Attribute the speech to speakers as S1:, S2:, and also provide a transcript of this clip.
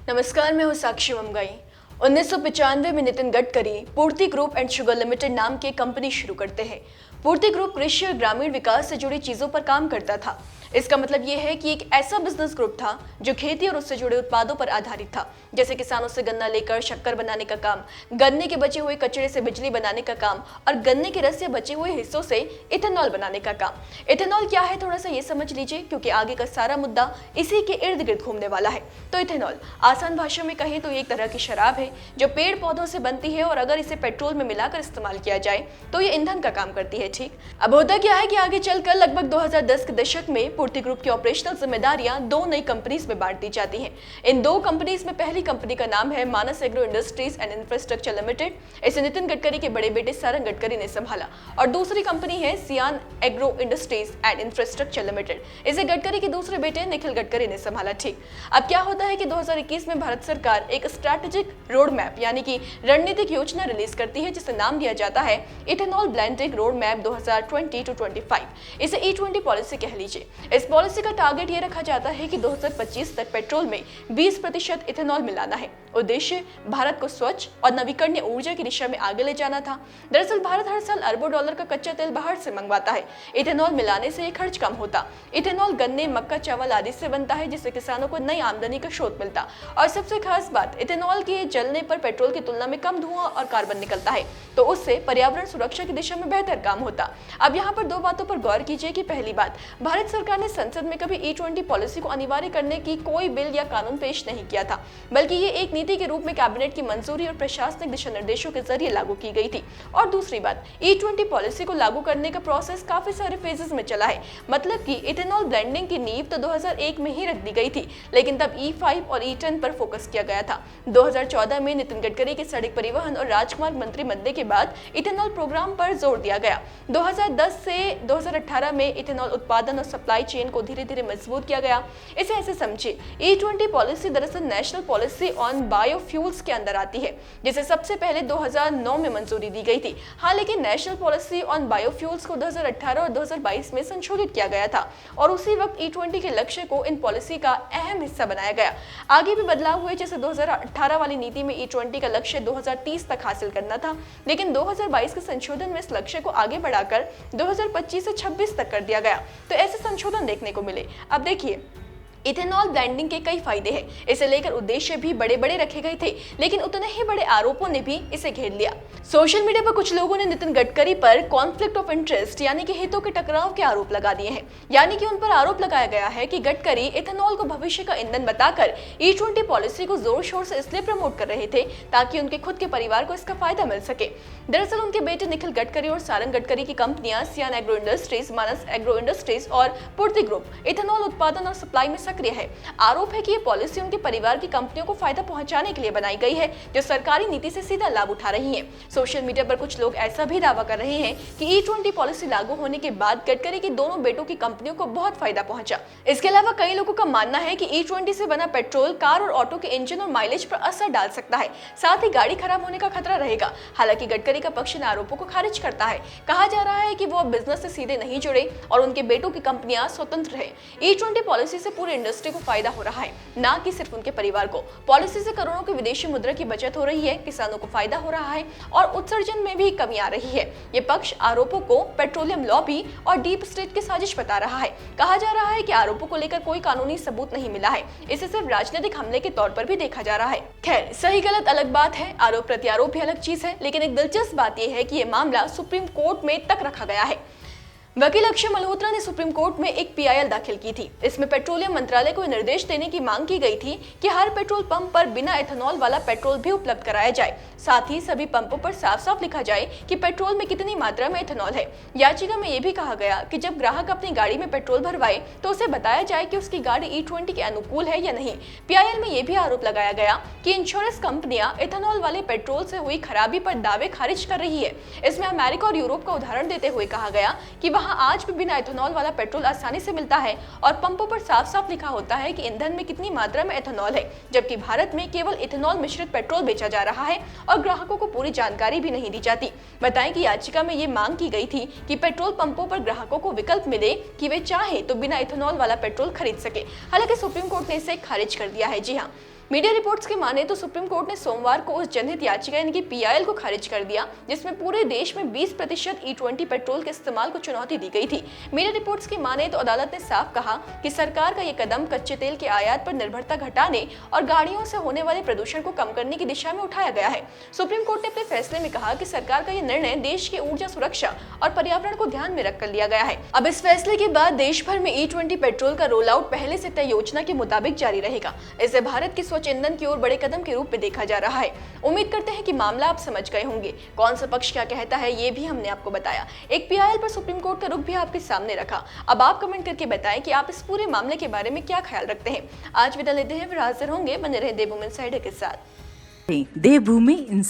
S1: नमस्कार, मैं हूँ साक्षी ममगाई। 1995 में नितिन गडकरी पूर्ति ग्रुप एंड शुगर लिमिटेड नाम की कंपनी शुरू करते हैं। पूर्ति ग्रुप कृषि और ग्रामीण विकास से जुड़ी चीजों पर काम करता था। इसका मतलब यह है कि एक ऐसा बिजनेस ग्रुप था जो खेती और उससे जुड़े उत्पादों पर आधारित था, जैसे किसानों से गन्ना लेकर शक्कर बनाने का काम, गन्ने के बचे हुए कचरे से बिजली बनाने का काम और गन्ने के रस से बचे हुए हिस्सों से इथेनॉल बनाने का काम। इथेनॉल क्या है, थोड़ा सा ये समझ लीजिए, क्योंकि आगे का सारा मुद्दा इसी के इर्द गिर्द घूमने वाला है। तो इथेनॉल आसान भाषा में कहें तो एक तरह की शराब है जो पेड़ पौधों से बनती है और अगर इसे पेट्रोल में मिलाकर इस्तेमाल किया जाए तो ये ईंधन का काम करती है। ठीक, अब होता क्या है कि आगे चलकर लगभग 2010 के दशक में पूर्ति ग्रुप की ऑपरेशनल जिम्मेदारियां दो नई कंपनीज में बांट दी जाती हैं। इन दो कंपनीज में पहली कंपनी का नाम है Manas Agro Industries and Infrastructure Limited. इसे नितिन गडकरी के बड़े बेटे सारंग गडकरी ने संभाला। और दूसरी कंपनी है सियान agro Industries and Infrastructure Limited. इसे गडकरी के दूसरे बेटे निखिल गडकरी ने संभाला। ठीक, अब क्या होता है कि 2021 में भारत सरकार एक स्ट्रैटेजिक रोड मैप यानी कि रणनीतिक योजना रिलीज करती है, जिसे नाम दिया जाता है ethanol blending road map 2020 to 25। इसे E20 पॉलिसी कह लीजिए। इस पॉलिसी का टारगेट ये रखा जाता है कि 2025 तक पेट्रोल में 20% इथेनॉल मिलाना है। उद्देश्य भारत को स्वच्छ और नवीकरणीय ऊर्जा की दिशा में आगे ले जाना था। दरअसल भारत हर साल अरबों डॉलर का कच्चा तेल बाहर से मंगवाता है। इथेनॉल मिलाने से ये खर्च कम होता। इथेनॉल गन्ने, मक्का, चावल आदि से बनता है, जिससे किसानों को नई आमदनी का स्रोत मिलता। और सबसे खास बात, इथेनॉल के जलने पर पेट्रोल की तुलना में कम धुआं और कार्बन निकलता है, तो उससे पर्यावरण सुरक्षा की दिशा में बेहतर काम होता। अब यहाँ पर दो बातों पर गौर कीजिए कि पहली बात, भारत सरकार ने संसद में कभी E20 पॉलिसी को अनिवार्य करने की कोई बिल या कानून पेश नहीं किया था, बल्कि ये एक नीति के रूप में कैबिनेट की मंजूरी और प्रशासनिक दिशा निर्देशों के जरिए लागू की गई थी। और दूसरी बात, E20 पॉलिसी को लागू करने का प्रोसेस काफी सारे फेजेस में चला है। मतलब कि इथेनॉल ब्लेंडिंग की नींव तो 2001 में ही रख दी गई थी, लेकिन तब E5 और E10 पर फोकस किया गया था। 2014 में नितिन गडकरी के सड़क परिवहन और राजमार्ग मंत्री बनने के बाद इथेनॉल प्रोग्राम पर जोर दिया गया। 2010 से 2018 में इथेनॉल उत्पादन और सप्लाई चेन को धीरे धीरे मजबूत किया गया। इसे ऐसे समझिए, E20 पॉलिसी दरअसल नेशनल पॉलिसी ऑन बायोफ्यूल्स के अंदर आती है, जिसे सबसे पहले 2009 में मंजूरी दी गई थी। हाँ, लेकिन नेशनल पॉलिसी ऑन बायोफ्यूल्स को 2018 और 2022 में संशोधित किया गया था और उसी वक्त E20 के लक्ष्य को इन पॉलिसी का अहम हिस्सा बनाया गया। आगे भी बदलाव हुए, जैसे 2018 वाली नीति में E20 का लक्ष्य 2030 तक हासिल करना था, लेकिन 2022 के संशोधन में इस लक्ष्य को आगे बढ़ाकर 2025 से 26 तक कर दिया गया। तो ऐसे संशोधन देखने को मिले। अब देखिए, इथेनॉल ब्लेंडिंग के कई फायदे हैं। इसे लेकर उद्देश्य भी बड़े बड़े रखे गए थे, लेकिन उतने ही बड़े आरोपों ने भी इसे घेर लिया। सोशल मीडिया पर कुछ लोगों ने नितिन गडकरी पर कॉन्फ्लिक्ट ऑफ इंटरेस्ट यानी कि हितों के टकराव के आरोप लगा दिए हैं। यानी कि उन पर आरोप लगाया गया है कि गडकरी इथेनॉल को भविष्य का ईंधन बताकर E20 पॉलिसी को जोर शोर से इसलिए प्रमोट कर रहे थे ताकि उनके खुद के परिवार को इसका फायदा मिल सके। दरअसल उनके बेटे निखिल गडकरी और सारंग गडकरी की कंपनियां सियान एग्रो इंडस्ट्रीज, मानस एग्रो इंडस्ट्रीज और पूर्ति ग्रुप इथेनॉल उत्पादन और सप्लाई में सक्रिय है। आरोप है कि ये पॉलिसी उनके परिवार की कंपनियों को फायदा पहुंचाने के लिए बनाई गई है, जो सरकारी नीति से सीधा लाभ उठा रही है। सोशल मीडिया पर कुछ लोग ऐसा भी दावा कर रहे हैं कि E20 पॉलिसी लागू होने के बाद गडकरी की दोनों बेटों की कंपनियों को बहुत फायदा पहुंचा। इसके अलावा कई लोगों का मानना है कि E20 से बना पेट्रोल कार और ऑटो के इंजन और माइलेज पर असर डाल सकता है, साथ ही गाड़ी खराब होने का खतरा रहेगा। हालांकि गडकरी का पक्ष इन आरोपों को खारिज करता है। कहा जा रहा है कि वो बिजनेस से सीधे नहीं जुड़े और उनके बेटों की कंपनियां स्वतंत्र है। E20 पॉलिसी से पूरी इंडस्ट्री को फायदा हो रहा है, ना कि सिर्फ उनके परिवार को। पॉलिसी से करोड़ों की विदेशी मुद्रा की बचत हो रही है, किसानों को फायदा हो रहा है और उत्सर्जन में भी कमी आ रही है। ये पक्ष आरोपों को पेट्रोलियम लॉबी और डीप स्टेट की साजिश बता रहा है। कहा जा रहा है कि आरोपों को लेकर कोई कानूनी सबूत नहीं मिला है, इसे सिर्फ राजनीतिक हमले के तौर पर भी देखा जा रहा है। खैर, सही गलत अलग बात है, आरोप प्रत्यारोप भी अलग चीज है, लेकिन एक दिलचस्प बात यह है कि यह मामला सुप्रीम कोर्ट में तक रखा गया है। वकील अक्षय मल्होत्रा ने सुप्रीम कोर्ट में एक PIL दाखिल की थी। इसमें पेट्रोलियम मंत्रालय को निर्देश देने की मांग की गई थी कि हर पेट्रोल पंप पर बिना इथेनॉल वाला पेट्रोल भी उपलब्ध कराया जाए। साथ ही सभी पंपों पर साफ साफ लिखा जाए कि पेट्रोल में कितनी मात्रा में इथेनॉल है। याचिका में यह भी कहा गया कि जब ग्राहक अपनी गाड़ी में पेट्रोल भरवाए तो उसे बताया जाए कि उसकी गाड़ी E20 के अनुकूल है या नहीं। PIL में यह भी आरोप लगाया गया कि इंश्योरेंस कंपनियां इथेनॉल वाले पेट्रोल से हुई खराबी पर दावे खारिज कर रही है। इसमें अमेरिका और यूरोप का उदाहरण देते हुए कहा गया कि वहां आज भी बिना इथेनॉल वाला पेट्रोल आसानी से मिलता है और पंपों पर साफ साफ लिखा होता है कि ईंधन में कितनी मात्रा में इथेनॉल है, जबकि भारत में केवल इथेनॉल मिश्रित पेट्रोल बेचा जा रहा है और ग्राहकों को पूरी जानकारी भी नहीं दी जाती। बताएं कि याचिका में ये मांग की गई थी कि पेट्रोल पंपों पर ग्राहकों को विकल्प मिले कि वे चाहे तो बिना इथेनॉल वाला पेट्रोल खरीद सके। हालांकि सुप्रीम कोर्ट ने इसे खारिज कर दिया है। जी हाँ, मीडिया रिपोर्ट्स की माने तो सुप्रीम कोर्ट ने सोमवार को उस जनहित याचिका यानी कि PIL को खारिज कर दिया जिसमें पूरे देश में 20% E20 पेट्रोल के इस्तेमाल को चुनौती दी गई थी। मीडिया रिपोर्ट्स की माने तो अदालत ने साफ कहा कि सरकार का यह कदम कच्चे तेल के आयात पर निर्भरता घटाने और गाड़ियों से होने वाले प्रदूषण को कम करने की दिशा में उठाया गया है। सुप्रीम कोर्ट ने अपने फैसले में कहा कि सरकार का यह निर्णय देश की ऊर्जा सुरक्षा और पर्यावरण को ध्यान में रखकर लिया गया है। अब इस फैसले के बाद देश भर में E20 पेट्रोल का रोल आउट पहले से तय योजना के मुताबिक जारी रहेगा। इसे भारत की स्वच्छ ईंधन की ओर बड़े कदम के रूप में देखा जा रहा है। उम्मीद करते हैं कि मामला आप समझ गए होंगे। कौन सा पक्ष क्या कहता है ये भी हमने आपको बताया। एक PIL पर सुप्रीम कोर्ट का रुख भी आपके सामने रखा। अब आप कमेंट करके बताएं कि आप इस पूरे मामले के बारे में क्या ख्याल रखते हैं। आज विदा लेते हैं, फिर हाजिर होंगे। बने रहे देवभूमि इनसाइडर के साथ।
S2: देवभूमि इनसाइडर।